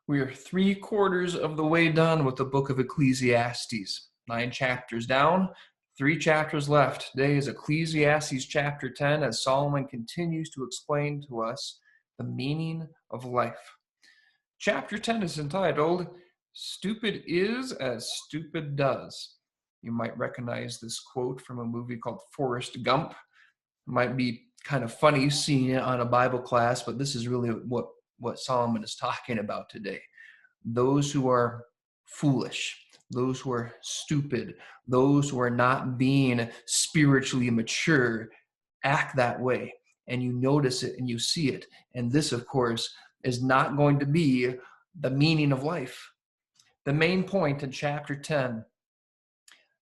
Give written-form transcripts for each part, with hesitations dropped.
We are 3/4 of the way done with the book of Ecclesiastes. 9 chapters down, 3 chapters left. Today is Ecclesiastes chapter 10 as Solomon continues to explain to us the meaning of life. Chapter 10 is entitled, Stupid is as Stupid Does. You might recognize this quote from a movie called Forrest Gump. It might be kind of funny seeing it on a Bible class, but this is really what Solomon is talking about today. Those who are foolish, those who are stupid, those who are not being spiritually mature act that way. And you notice it and you see it. And this, of course, is not going to be the meaning of life. The main point in chapter 10,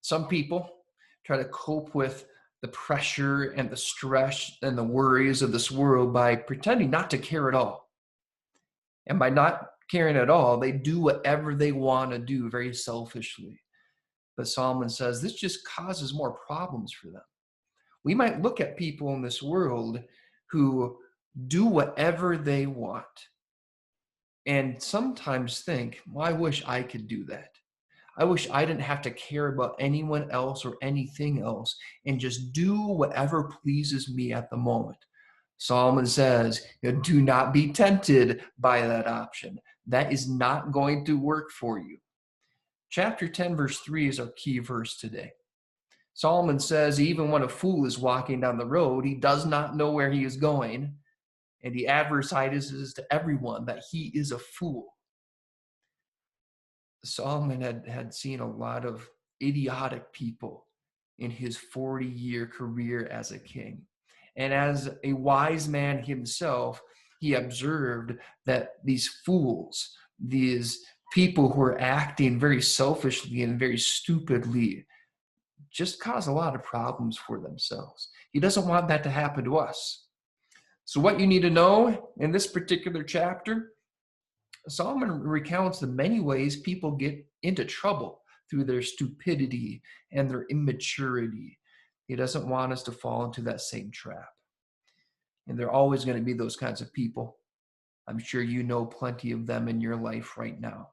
some people try to cope with the pressure and the stress and the worries of this world by pretending not to care at all. And by not caring at all, they do whatever they want to do very selfishly. But Solomon says this just causes more problems for them. We might look at people in this world who do whatever they want and sometimes think, well, I wish I could do that. I wish I didn't have to care about anyone else or anything else and just do whatever pleases me at the moment. Solomon says, do not be tempted by that option. That is not going to work for you. Chapter 10, verse 3 is our key verse today. Solomon says, even when a fool is walking down the road, he does not know where he is going, and he advertises to everyone that he is a fool. Solomon had seen a lot of idiotic people in his 40-year career as a king. And as a wise man himself, he observed that these fools, these people who are acting very selfishly and very stupidly, just cause a lot of problems for themselves. He doesn't want that to happen to us. So what you need to know in this particular chapter, Solomon recounts the many ways people get into trouble through their stupidity and their immaturity. He doesn't want us to fall into that same trap. And there are always going to be those kinds of people. I'm sure you know plenty of them in your life right now.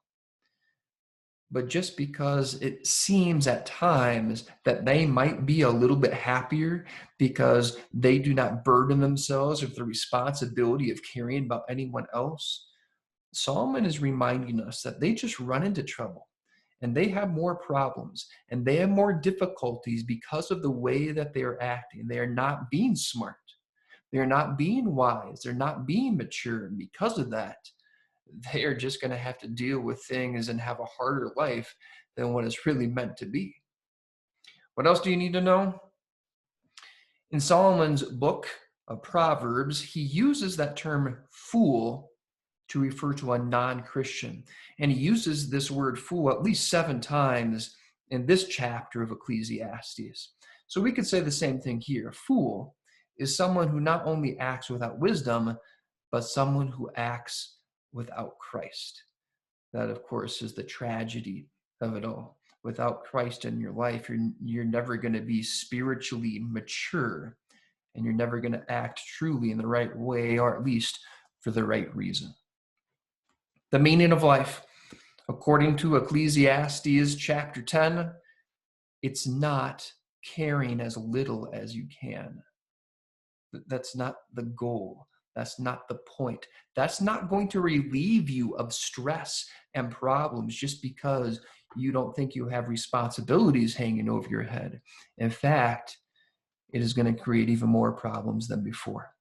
But just because it seems at times that they might be a little bit happier because they do not burden themselves with the responsibility of caring about anyone else, Solomon is reminding us that they just run into trouble and they have more problems and they have more difficulties because of the way that they are acting. They are not being smart. They're not being wise. They're not being mature. And because of that, they are just going to have to deal with things and have a harder life than what it's really meant to be. What else do you need to know? In Solomon's book of Proverbs, he uses that term fool to refer to a non-Christian. And he uses this word fool at least 7 times in this chapter of Ecclesiastes. So we could say the same thing here. A fool is someone who not only acts without wisdom, but someone who acts without Christ. That, of course, is the tragedy of it all. Without Christ in your life, you're never going to be spiritually mature, and you're never going to act truly in the right way, or at least for the right reason. The meaning of life, according to Ecclesiastes chapter 10, it's not caring as little as you can. That's not the goal. That's not the point. That's not going to relieve you of stress and problems just because you don't think you have responsibilities hanging over your head. In fact, it is going to create even more problems than before.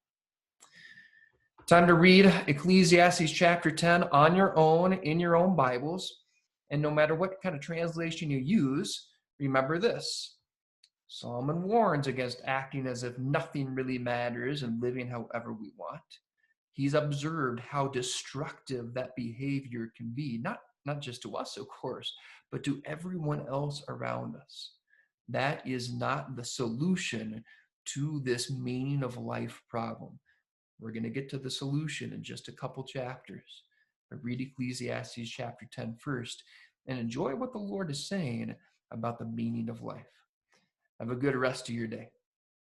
Time to read Ecclesiastes chapter 10 on your own, in your own Bibles. And no matter what kind of translation you use, remember this. Solomon warns against acting as if nothing really matters and living however we want. He's observed how destructive that behavior can be, not just to us, of course, but to everyone else around us. That is not the solution to this meaning of life problem. We're going to get to the solution in just a couple chapters. But read Ecclesiastes chapter 10 first and enjoy what the Lord is saying about the meaning of life. Have a good rest of your day.